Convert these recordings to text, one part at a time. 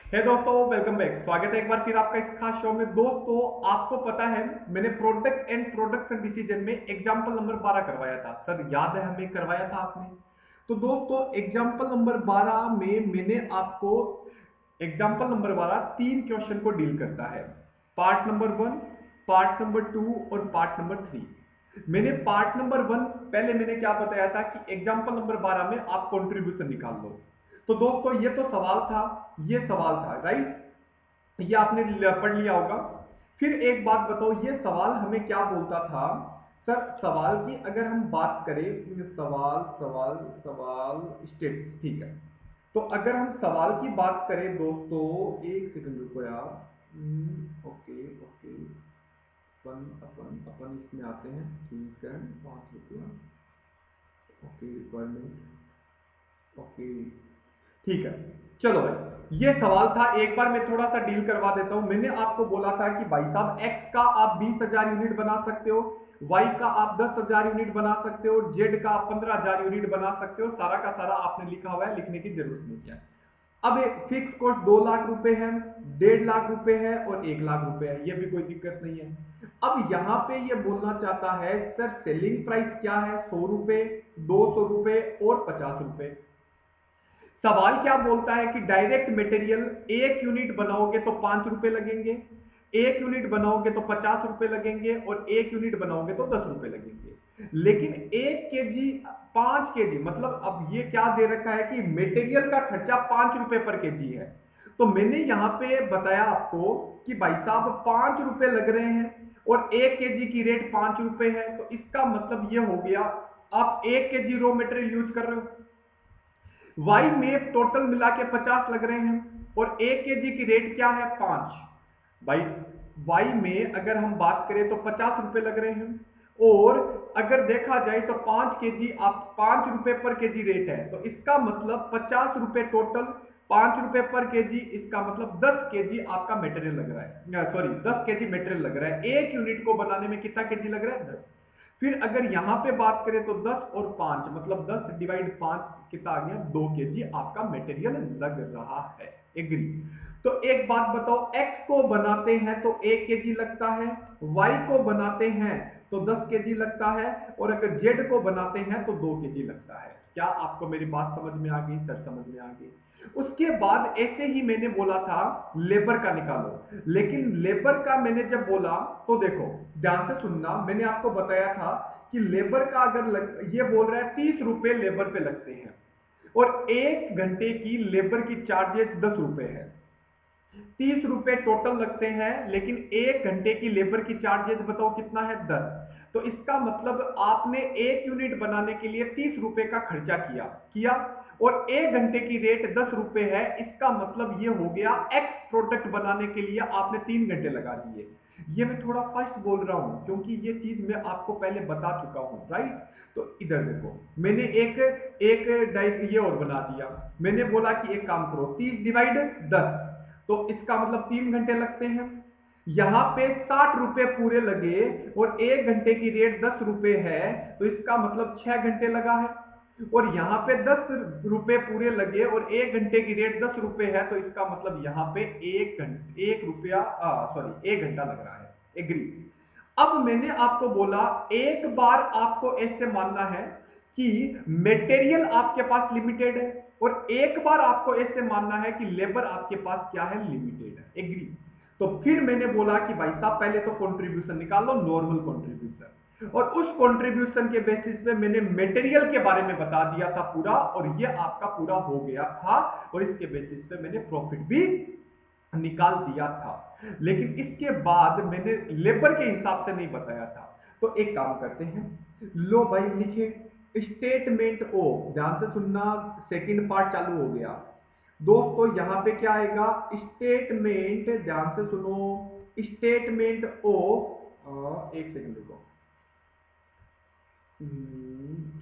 हे दोस्तों, welcome back. स्वागत है एक बार फिर आपका इस खास शो में। दोस्तों, आपको पता है मैंने प्रोडक्ट एंड प्रोडक्शन डिसीजन में एग्जांपल नंबर 12 करवाया था। सर याद है हमें करवाया था आपने? तो दोस्तों, एग्जांपल नंबर 12 में मैंने आपको एग्जांपल नंबर 12 तीन क्वेश्चन को डील करता है। पार्ट नंबर 1, पार्ट नंबर 2 और पार्ट नंबर 3। मैंने पार्ट नंबर 1 पहले मैंने क्या बताया था कि एग्जांपल नंबर 12 में आप कंट्रीब्यूशन निकाल लो। तो दोस्तों, ये तो सवाल था, ये सवाल था, राइट? ये आपने पढ़ लिया होगा। फिर एक बात बताओ, ये सवाल हमें क्या बोलता था? सर, सवाल की अगर हम बात करें, सवाल सवाल सवाल स्टेट, ठीक है। तो अगर हम सवाल की बात करें दोस्तों, एक सेकंड रुको यार। Okay okay. अपन अपन अपन इसमें आते हैं, ठीक है। 5 रुपया। Okay, requirement. ओके, ठीक है। चलो भाई, ये सवाल था। एक बार मैं थोड़ा सा डील करवा देता हूं। मैंने आपको बोला था कि भाई साहब, एक्स का आप 20,000 यूनिट बना सकते हो, वाई का आप 10,000 यूनिट बना सकते हो, जेड का आप 15,000 यूनिट बना सकते हो। सारा का सारा आपने लिखा हुआ है, लिखने की जरूरत नहीं है। अब फिक्स कॉस्ट 2 लाख रुपए है, 1.5 लाख रुपए है और 1 लाख रुपए है, ये भी कोई दिक्कत नहीं है। अब यहां पे ये बोलना चाहता है, सर सेलिंग प्राइस क्या है? 100 रुपए, 200 रुपए और 50 रुपए। सवाल क्या बोलता है कि डायरेक्ट मटेरियल एक यूनिट बनाओगे तो 5 रुपए लगेंगे, एक यूनिट बनाओगे तो 50 रुपए लगेंगे और एक यूनिट बनाओगे तो 10 रुपए लगेंगे। लेकिन 1 केजी, 5 केजी, मतलब अब ये क्या दे रखा है कि मटेरियल का खर्चा 5 रुपए पर केजी है। तो मैंने यहां पे बताया आपको कि भाई साहब 5 रुपए लग रहे हैं और 1 केजी की रेट 5 रुपए है। तो इसका मतलब ये हो गया, आप 1 केजी रॉ मटेरियल यूज कर रहे हो। वाई में टोटल मिला के 50 लग रहे हैं और 1 केजी की रेट क्या है? 5। भाई, वाई में अगर हम बात करें तो 50 रुपए लग रहे हैं, और अगर देखा जाए तो 5 केजी, आप 5 रुपए पर केजी रेट है, तो इसका मतलब 50 रुपए टोटल, 5 रुपए पर केजी। इसका मतलब 10 केजी आपका मेटेरियल लग रहा है, सॉरी 10 केजी मेटेरियल लग रहा है। एक यूनिट को बनाने में कितना केजी लग रहा है? 10। फिर अगर यहां पे बात करें तो 10 और 5, मतलब 10 डिवाइड 5 कितना आ गया? 2 केजी आपका मटेरियल लग रहा है। एग्री? तो एक बात बताओ, x को बनाते हैं तो 1 केजी लगता है, y को बनाते हैं तो 10 केजी लगता है, और अगर z को बनाते हैं तो 2 केजी लगता है। क्या आपको मेरी बात समझ में आ गई? सर समझ में आ गई। उसके बाद ऐसे ही मैंने बोला था लेबर का निकालो, लेकिन लेबर का मैंने जब बोला तो देखो, ध्यान से सुनना। मैंने आपको बताया था कि लेबर का अगर ये बोल रहा है 30 रुपए लेबर पे लगते हैं, और 1 घंटे की लेबर की चार्जेस 10 रुपए है। 30 रुपए टोटल लगते हैं, लेकिन 1 घंटे की लेबर की चार्जेस बताओ कितना है? 10। तो इसका मतलब आपने एक यूनिट बनाने के लिए 30 रुपए का खर्चा किया किया और 1 घंटे की रेट 10 रुपए है। इसका मतलब ये हो गया, एक्स प्रोडक्ट बनाने के लिए आपने 3 घंटे लगा दिए। ये मैं थोड़ा फास्ट बोल रहा हूं क्योंकि ये चीज मैं आपको पहले बता चुका हूं, राइट? तो इधर देखो, मैंने एक एक डाइस ये और बना दिया। मैंने बोला कि एक काम करो, 30 डिवाइड 10, तो इसका मतलब 3 घंटे लगते हैं। यहां पे 60 रुपए पूरे लगे और 1 घंटे की रेट 10 रुपए है, तो इसका मतलब 6 घंटे लगा है। और यहां पे 10 रुपए पूरे लगे और 1 घंटे की रेट 10 रुपए है, तो इसका मतलब यहां पे 1 घंटे, 1 रुपया, सॉरी 1 घंटा लग रहा है। एग्री? अब मैंने आपको बोला, एक बार आपको ऐसे मानना है कि मटेरियल आपके पास लिमिटेड है, और एक बार आपको ऐसे मानना है कि लेबर आपके पास क्या है? लिमिटेड है। एग्री? तो फिर मैंने बोला कि भाई साहब पहले तो कंट्रीब्यूशन निकाल लो, नॉर्मल कंट्रीब्यूशन, और उस कंट्रीब्यूशन के बेसिस पे मैंने मटेरियल के बारे में बता दिया था पूरा, और ये आपका पूरा हो गया था। और इसके बेसिस पे मैंने प्रॉफिट भी निकाल दिया था। लेकिन इसके बाद मैंने लेबर के हिसाब से नहीं बताया था। तो एक काम करते हैं, लो भाई लिखे स्टेटमेंट ओ। ध्यान से सुनना, सेकंड पार्ट चालू हो गया। दोस्तों यहां पे क्या आएगा? स्टेटमेंट, ध्यान से सुनो, स्टेटमेंट ओ। एक सेकंड रुको।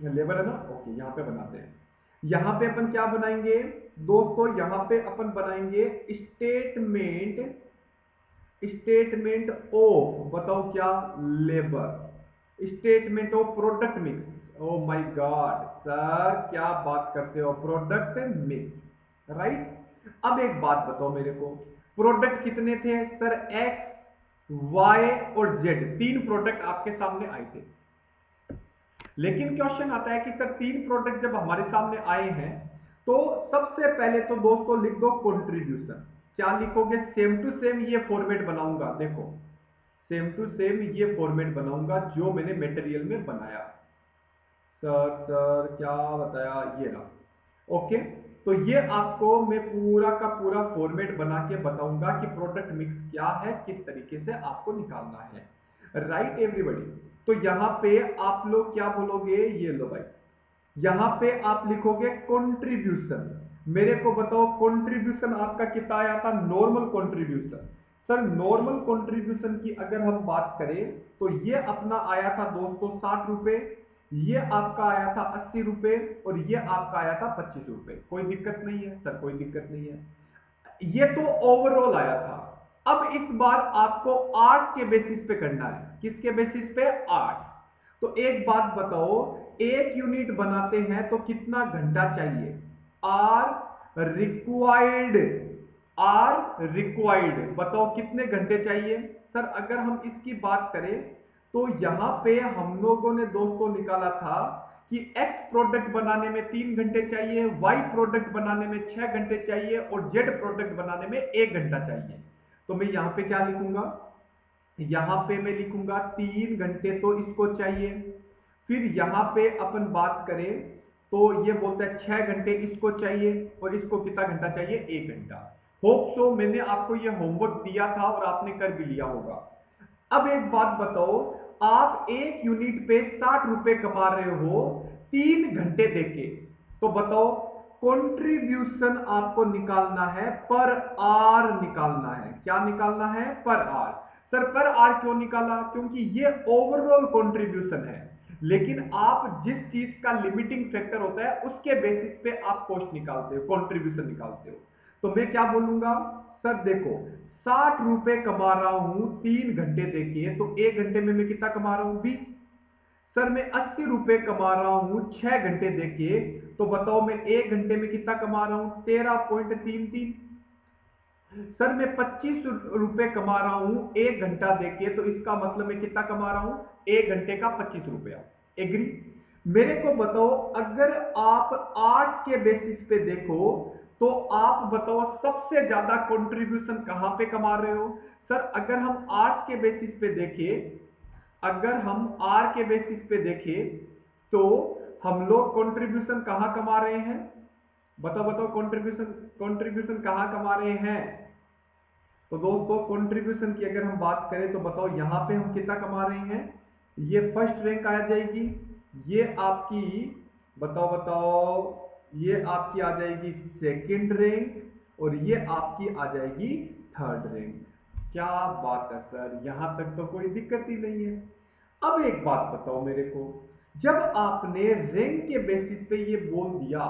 लेबर है ना? ओके, यहां पे बनाते हैं। यहां पे अपन क्या बनाएंगे दोस्तों? यहां पे अपन बनाएंगे स्टेटमेंट, स्टेटमेंट ऑफ, बताओ क्या? Labour. Statement of product mix. Oh my God sir, क्या बात करते हो? Product mix, right? अब एक बात बताओ मेरे को, प्रोडक्ट कितने थे सर? एक्स, वाई और जेड, तीन प्रोडक्ट आपके सामने आए थे। लेकिन क्वेश्चन आता है कि सर तीन प्रोडक्ट जब हमारे सामने आए हैं तो सबसे पहले तो दोस्तों लिख दो कंट्रीब्यूशन। क्या लिखोगे? सेम टू सेम ये फॉर्मेट बनाऊंगा, देखो सेम टू सेम ये फॉर्मेट बनाऊंगा जो मैंने मटेरियल में बनाया। सर क्या बताया, ये रहा। ओके, तो ये आपको मैं पूरा का पूरा फॉर्मेट बना के बताऊंगा कि प्रोडक्ट मिक्स क्या है, किस तरीके से आपको निकालना है। Right everybody? तो यहां पे आप लोग क्या बोलोगे, ये लो भाई, यहां पे आप लिखोगे कंट्रीब्यूशन। मेरे को बताओ कंट्रीब्यूशन आपका कितना आया था? Normal contribution. Sir normal contribution की अगर हम बात करें तो ये अपना आया था दोस्तों 60 रुपए, ये आपका आया था 80 रुपए और ये आपका आया था 25 रुपए। कोई दिक्कत नहीं है सर? कोई दिक्कत नहीं है। ये तो ओवरऑल आया था। अब इस बार आपको आर्ट के बेसिस पे करना है। किसके बेसिस पे? आर्ट। तो एक बात बताओ, एक यूनिट बनाते हैं तो कितना घंटा चाहिए? आर रिक्वायर्ड, आर रिक्वायर्ड, बताओ कितने घंटे चाहिए? सर अगर हम इसकी बात करें तो यहां पे हम लोगों ने दोस्तों निकाला था कि एक्स प्रोडक्ट बनाने में 3 घंटे चाहिए, वाई प्रोडक्ट बनाने में 6 घंटे चाहिए और जेड प्रोडक्ट बनाने में 1 घंटा चाहिए। तो मैं यहां पे क्या लिखूंगा? यहां पे मैं लिखूंगा 3 घंटे तो इसको चाहिए। फिर यहां पे अपन बात करें तो ये बोलता है 6 घंटे इसको चाहिए और इसको कितना घंटा चाहिए? 1 घंटा। होप सो मैंने आपको ये होमवर्क दिया था और आपने कर भी लिया होगा। अब एक बात बताओ, आप एक यूनिट पे 60 रुपए कमा रहे हो 3 घंटे देके, तो बताओ कंट्रीब्यूशन आपको निकालना है, पर आर निकालना है। क्या निकालना है? पर आर। सर पर आर क्यों निकाला? क्योंकि ये ओवरऑल कंट्रीब्यूशन है, लेकिन आप जिस चीज का लिमिटिंग फैक्टर होता है उसके बेसिस पे आप कॉस्ट निकालते हो, कंट्रीब्यूशन निकालते हो। तो मैं क्या बोलूंगा? सर देखो 60 रुपए कमा रहा हूं 3 घंटे देके, तो 1 घंटे में मैं कितना कमा रहा हूं? 20। सर मैं 80 रुपए कमा रहा हूं 6 घंटे देके, तो बताओ मैं 1 घंटे में कितना कमा रहा हूं? 13.33। सर मैं 25 रुपए कमा रहा हूं 1 घंटा देके, तो इसका मतलब मैं कितना कमा रहा हूं? 1 घंटे का 25 रुपया। एग्री? मेरे को बताओ, अगर आप आर्ट के बेसिस पे देखो तो आप बताओ सबसे ज्यादा कंट्रीब्यूशन कहां पे कमा रहे हो? सर अगर हम आर्ट के बेसिस पे देखें, अगर हम आर के बेसिस पे देखें तो हम लोग कंट्रीब्यूशन कहां कमा रहे हैं? बताओ बताओ, कंट्रीब्यूशन कंट्रीब्यूशन कहां कमा रहे हैं? तो दोस्तों कंट्रीब्यूशन की अगर हम बात करें तो बताओ यहां पे हम कितना कमा रहे हैं? ये फर्स्ट रैंक आ जाएगी, ये आपकी, बताओ बताओ, ये आपकी आ जाएगी सेकंड रैंक और ये आपकी आ जाएगी थर्ड रैंक। क्या बात है सर, यहां तक तो कोई दिक्कत ही नहीं है। अब एक बात बताओ मेरे को, जब आपने रैंक के बेसिस पे ये बोल दिया,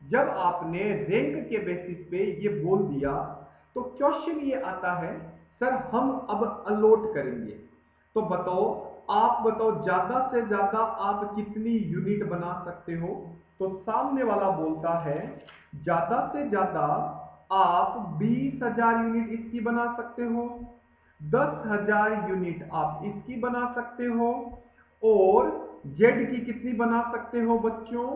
जब आपने रैंक के बेसिस पे ये बोल दिया, तो क्वेश्चन ये आता है सर हम अब अलॉट करेंगे। तो बताओ, आप बताओ ज्यादा से ज्यादा आप कितनी यूनिट बना सकते हो? तो सामने वाला बोलता है ज्यादा से ज्यादा आप 20,000 यूनिट इसकी बना सकते हो, 10,000 यूनिट आप इसकी बना सकते हो, और जेड की कितनी बना सकते हो बच्चों?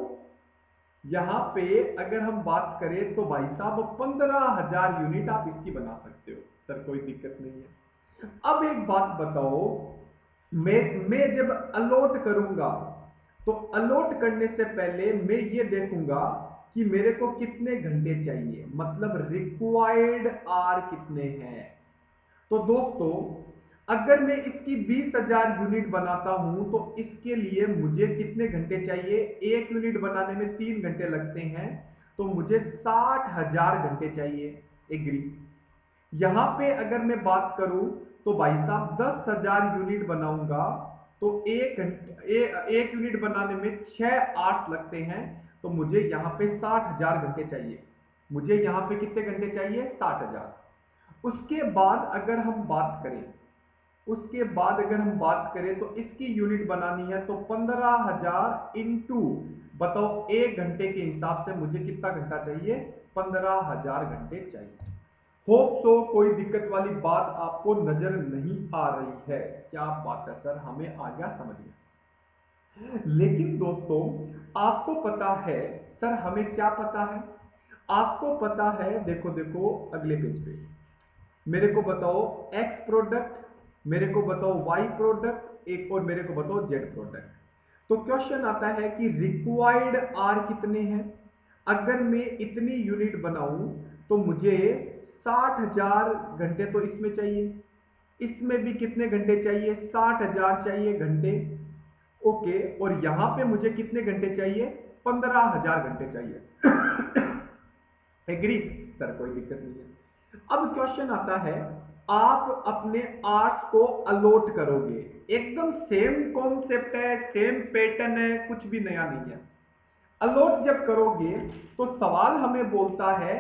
यहां पे अगर हम बात करें तो भाई साहब 15,000 यूनिट आप इसकी बना सकते हो। सर कोई दिक्कत नहीं है। अब एक बात बताओ, मैं जब अलॉट करूंगा तो अलॉट करने से पहले मैं ये देखूंगा कि मेरे को कितने घंटे चाहिए, मतलब रिक्वायर्ड आर कितने हैं। तो दोस्तों अगर मैं इसकी 20,000 यूनिट बनाता हूं तो इसके लिए मुझे कितने घंटे चाहिए? एक यूनिट बनाने में 3 घंटे लगते हैं, तो मुझे 60,000 घंटे चाहिए। एग्री? यहां पे अगर मैं बात करूं तो भाई साहब 10,000 यूनिट बनाऊंगा तो एक घंटे एक यूनिट बनाने में 6 8 लगते हैं, तो मुझे यहां पे 60,000 घंटे चाहिए। मुझे यहां पे कितने घंटे चाहिए? 60,000। उसके बाद अगर हम बात करें, उसके बाद अगर हम बात करें तो इसकी यूनिट बनानी है तो 15,000 इंटू, बताओ 1 घंटे के हिसाब से मुझे कितना घंटा चाहिए? 15,000 घंटे चाहिए। होप सो कोई दिक्कत वाली बात आपको नजर नहीं आ रही है। क्या बात है सर, हमें आ गया समझ में। लेकिन दोस्तों आपको पता है, सर हमें क्या पता है, आपको पता है, देखो देखो अगले पेज पे, मेरे को बताओ एक्स प्रोडक्ट, मेरे को बताओ वाई प्रोडक्ट, एक और मेरे को बताओ जेड प्रोडक्ट। तो क्वेश्चन आता है कि रिक्वायर्ड आर कितने हैं। अगर मैं इतनी यूनिट बनाऊं तो मुझे 60,000 घंटे तो इसमें चाहिए, इसमें भी कितने घंटे चाहिए, 60,000 चाहिए घंटे। ओके, और यहां पे मुझे कितने घंटे चाहिए, 15,000 घंटे चाहिए। एग्री सर, कोई दिक्कत नहीं है। अब क्वेश्चन आता है, आप अपने आर्ट्स को अलॉट करोगे, एकदम सेम कॉन्सेप्ट है, सेम पैटर्न है, कुछ भी नया नहीं है। अलॉट जब करोगे तो सवाल हमें बोलता है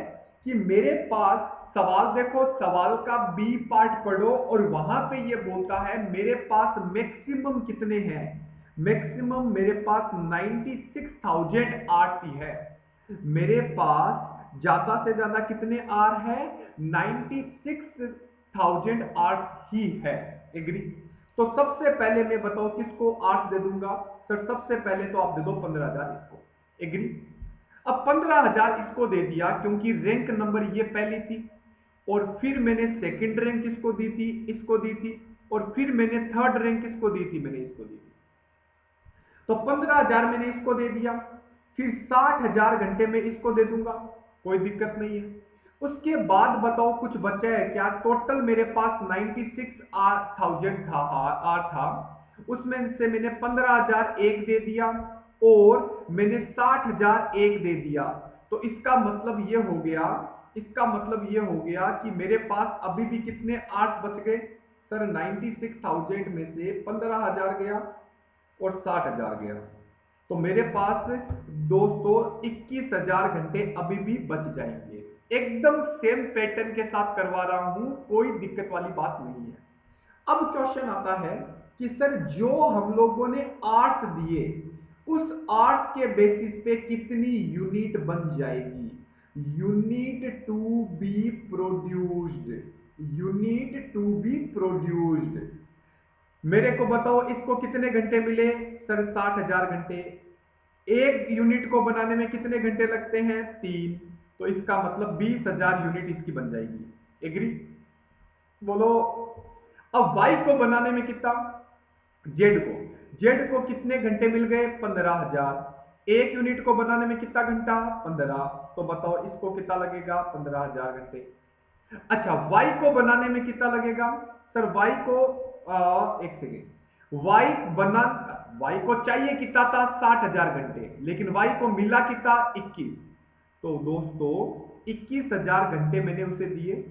कि मेरे पास, सवाल देखो, सवाल का बी पार्ट पढ़ो और वहां पे ये बोलता है मेरे पास मैक्सिमम कितने हैं। मैक्सिमम मेरे पास 96,000 आर ही है। मेरे पास ज्यादा से ज्यादा कितने आर है, 96,000 आर ही है। एग्री। तो सबसे पहले मैं बताओ किसको आर्ट्स दे दूंगा, सर सबसे पहले तो आप दे दो 15,000 इसको। एग्री। अब 15,000 इसको दे दिया क्योंकि रैंक नंबर ये पहली थी, और फिर मैंने सेकंड रैंक किसको दी थी, इसको दी थी, और फिर मैंने थर्ड रैंक किसको दी थी, मैंने इसको दी थी। तो 15,000 मैंने इसको दे दिया, फिर 60,000 घंटे में इसको दे दूंगा, कोई दिक्कत नहीं है। उसके बाद बताओ कुछ बचा है क्या, टोटल मेरे पास 96,000 था, आर था, उसमें से मैंने 15,000 एक दे दिया और मैंने 60,000 एक दे दिया। तो इसका मतलब ये हो गया, इसका मतलब ये हो गया कि मेरे पास अभी भी कितने आर्ट्स बच गए, सर 96,000 में से 15,000 गया और 60,000 गया, तो मेरे पास दोस्तों 21,000 घंटे अभी भी बच जाएंगे। एकदम सेम पैटर्न के साथ करवा रहा हूं, कोई दिक्कत वाली बात नहीं है। अब क्वेश्चन आता है कि सर जो हम लोगों ने आर्ट्स दिए, उस आर्ट्स के बेसिस पे कितनी यूनिट बन जाएगी, unit to be produced, unit to be produced. मेरे को बताओ इसको कितने घंटे मिले, सर 60,000 घंटे। एक यूनिट को बनाने में कितने घंटे लगते हैं, 3। तो इसका मतलब 20,000 यूनिट इसकी बन जाएगी। एग्री, बोलो। अब वाई को बनाने में कितना, जेड को कितने घंटे मिल गए, 15,000। एक यूनिट को बनाने में कितना घंटा, 15। तो बताओ इसको कितना लगेगा, 15,000 घंटे। अच्छा, वाई को बनाने में कितना लगेगा, सर वाई को एक सेकेंड, वाई को चाहिए कितना था, 60,000 घंटे, लेकिन वाई को मिला कितना, 21। तो दोस्तों 21,000 घंटे मैंने उसे दिए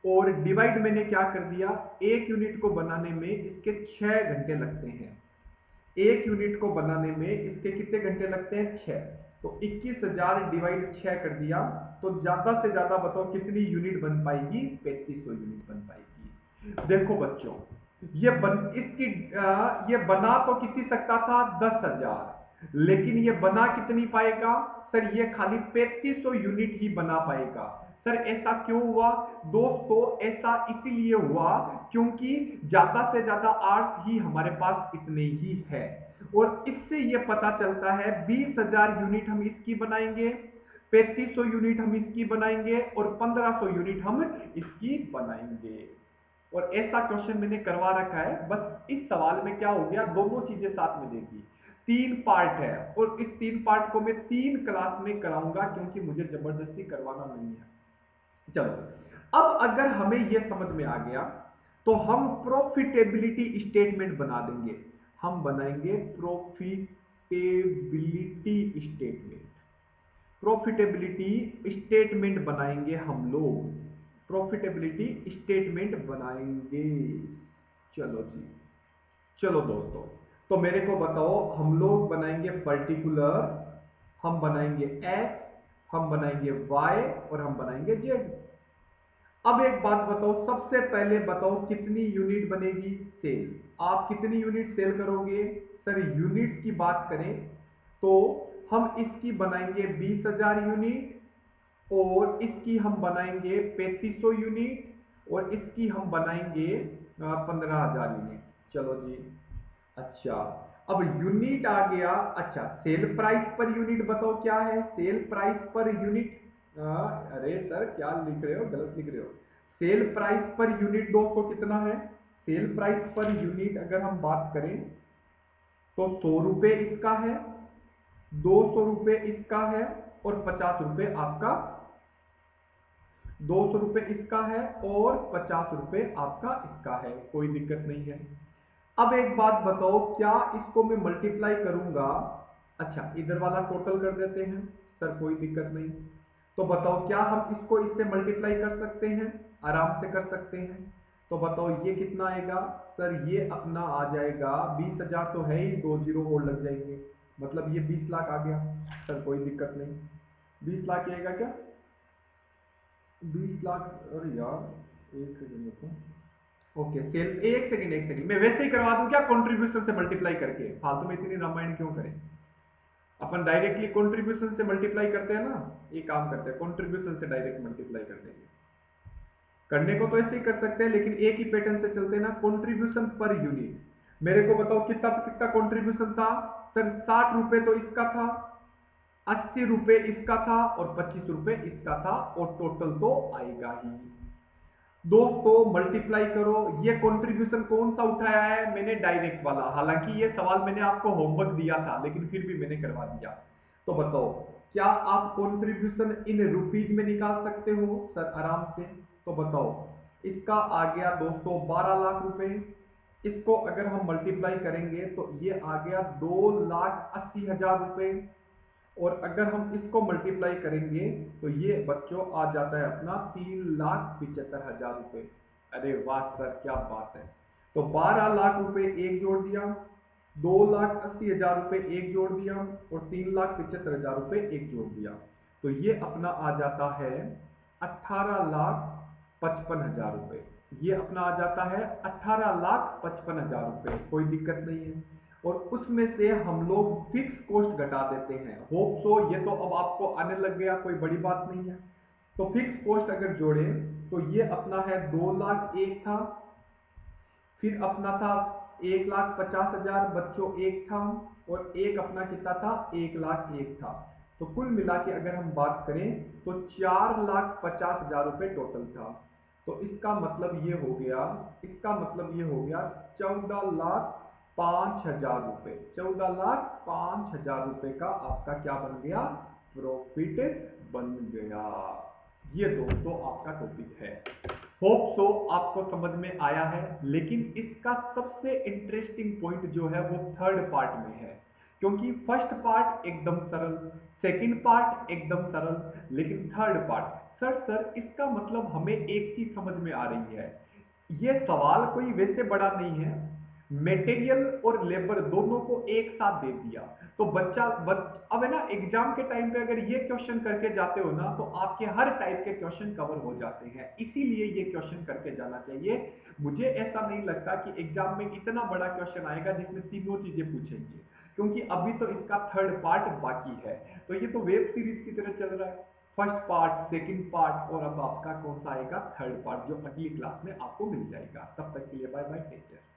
और डिवाइड मैंने क्या कर दिया, एक यूनिट को बनाने में इसके 6 घंटे लगते हैं। एक यूनिट को बनाने में इसके कितने घंटे लगते हैं, 6। तो 21,000 डिवाइड 6 कर दिया, तो ज्यादा से ज्यादा बताओ कितनी यूनिट बन पाएगी, 3500 यूनिट बन पाएगी। देखो बच्चों, ये बना तो किसी सकता था 10,000, लेकिन ये बना कितनी पाएगा, सर ये खाली 3500 यूनिट ही बना पाएगा। सर ऐसा क्यों हुआ दोस्तों, ऐसा इसीलिए हुआ क्योंकि ज्यादा से ज्यादा आर्ट्स ही हमारे पास इतने ही है, और इससे ये पता चलता है 20,000 यूनिट हम इसकी बनाएंगे, 3500 यूनिट हम इसकी बनाएंगे और 1500 यूनिट हम इसकी बनाएंगे। और ऐसा क्वेश्चन मैंने करवा रखा है, बस इस सवाल में क्या हो गया, दोनों चीजें साथ में देगी। 3 पार्ट है और इस 3 पार्ट को मैं 3 क्लास में कराऊंगा क्योंकि मुझे जबरदस्ती करवाना नहीं है। चलो, अब अगर हमें यह समझ में आ गया तो हम प्रॉफिटेबिलिटी स्टेटमेंट बना देंगे, हम बनाएंगे प्रॉफिटेबिलिटी स्टेटमेंट, प्रॉफिटेबिलिटी स्टेटमेंट बनाएंगे हम लोग, प्रॉफिटेबिलिटी स्टेटमेंट बनाएंगे। चलो जी, चलो दोस्तों, तो मेरे को बताओ, हम लोग बनाएंगे पर्टिकुलर, हम बनाएंगे एक्स, हम बनाएंगे वाई और हम बनाएंगे जेड। अब एक बात बताओ, सबसे पहले बताओ कितनी यूनिट बनेगी, सेल। आप कितनी यूनिट सेल करोगे, सर यूनिट की बात करें तो हम इसकी बनाएंगे 20,000 यूनिट और इसकी हम बनाएंगे 3500 यूनिट और इसकी हम बनाएंगे 15,000 यूनिट। चलो जी। अच्छा, अब यूनिट आ गया। अच्छा, सेल प्राइस पर यूनिट बताओ क्या है? सेल प्राइस पर यूनिट, अरे सर क्या लिख रहे हो, गलत लिख रहे हो। सेल प्राइस पर यूनिट दोस्तों कितना है? सेल प्राइस पर यूनिट अगर हम बात करें तो 100 रुपए इसका है, 200 रुपए इसका है और 50 रुपए आपका, 200 रुपए इसका है और 50 रुपए आपका इसका है। कोई दिक्कत नहीं है। अब एक बात बताओ, क्या इसको मैं मल्टीप्लाई करूंगा? अच्छा, इधर वाला टोटल कर देते हैं सर, कोई दिक्कत नहीं। तो बताओ क्या हम इसको इससे मल्टीप्लाई कर सकते हैं? आराम से कर सकते हैं। तो बताओ ये कितना आएगा? सर ये अपना आ जाएगा 20,000 तो है ही, 2 जीरो और लग जाएंगे, मतलब ये 20 लाख आ गया। सर कोई दिक्कत नहीं, 20 लाख आएगा क्या? 20 लाख, अरे यार एक सेकंड देखो। ओके, सेल, एक सेकंड एक सेकंड, मैं वैसे ही करवा दूं क्या कंट्रीब्यूशन से मल्टीप्लाई करके? फालतू में इतनी रामायण क्यों करें? अपन डायरेक्टली कंट्रीब्यूशन से मल्टीप्लाई करते हैं ना। ये काम करते हैं, कंट्रीब्यूशन से डायरेक्ट मल्टीप्लाई कर देंगे। करने को तो ऐसे ही कर सकते हैं लेकिन एक ही पैटर्न से चलते हैं ना। कंट्रीब्यूशन पर यूनिट मेरे को बताओ कितना कितना कंट्रीब्यूशन था? सर 60 रुपए तो इसका था, 80 रुपए इसका था और 25 रुपए इसका था, और टोटल तो आएगा ही। दोस्तों मल्टीप्लाई करो। ये कंट्रीब्यूशन कौन सा उठाया है मैंने? डायरेक्ट वाला। हालांकि ये सवाल मैंने आपको होमवर्क दिया था लेकिन फिर भी मैंने करवा दिया। तो बताओ क्या आप कंट्रीब्यूशन इन रुपीज में निकाल सकते हो? सर आराम से। तो बताओ, इसका आ गया दोस्तों 12 लाख रुपए। इसको अगर हम मल्टीप्लाई करेंगे तो ये आ गया 2,80,000 रुपए। और अगर हम इसको मल्टीप्लाई करेंगे तो ये बच्चों आ जाता है अपना 3,75,000 रुपए। अरे वाह सर क्या बात है। तो 12 लाख रुपए एक जोड़ दिया, 2,80,000 रुपए एक जोड़ दिया और 3,75,000 रुपए एक जोड़ दिया। तो ये अपना आ जाता है 18,55,000 रुपए। ये अपना आ जाता है 18,55,000 रुपए। कोई दिक्कत नहीं है। और उसमें से हम लोग फिक्स कॉस्ट घटा देते हैं। होप सो ये तो अब आपको आने लग गया, कोई बड़ी बात नहीं है। तो फिक्स कॉस्ट अगर जोड़े तो ये अपना है 2 लाख एक था, फिर अपना था 1,50,000 बच्चों एक था, और एक अपना कितना था? 1 लाख एक था। तो कुल मिला के अगर हम बात करें तो 4,50,000 रुपए टोटल था। तो इसका मतलब ये हो गया, इसका मतलब ये हो गया 14,05,000 रुपए। 14,05,000 रुपए का आपका क्या बन गया? प्रॉफिट बन गया। ये दोस्तों आपका टॉपिक है। होप सो आपको समझ में आया है। लेकिन इसका सबसे इंटरेस्टिंग पॉइंट जो है वो थर्ड पार्ट में है, क्योंकि फर्स्ट पार्ट एकदम सरल, सेकंड पार्ट एकदम सरल, लेकिन थर्ड पार्ट, सर इसका मतलब हमें एक चीज समझ में आ रही है। ये सवाल कोई वैसे बड़ा नहीं है, मटेरियल और लेबर दोनों को एक साथ दे दिया। तो अब है ना, एग्जाम के टाइम पे अगर ये क्वेश्चन करके जाते हो ना तो आपके हर टाइप के क्वेश्चन कवर हो जाते हैं, इसीलिए ये क्वेश्चन करके जाना चाहिए। मुझे ऐसा नहीं लगता कि एग्जाम में इतना बड़ा क्वेश्चन आएगा जिसमें तीनों चीजें पूछेंगे, क्योंकि अभी तो इसका थर्ड पार्ट बाकी है। तो ये तो वेब सीरीज की तरह चल रहा है, फर्स्ट पार्ट, सेकंड पार्ट, और अब आपका कौन सा आएगा? थर्ड पार्ट, जो अगली क्लास में आपको मिल जाएगा। तब तक के लिए बाय बाय, टेक केयर।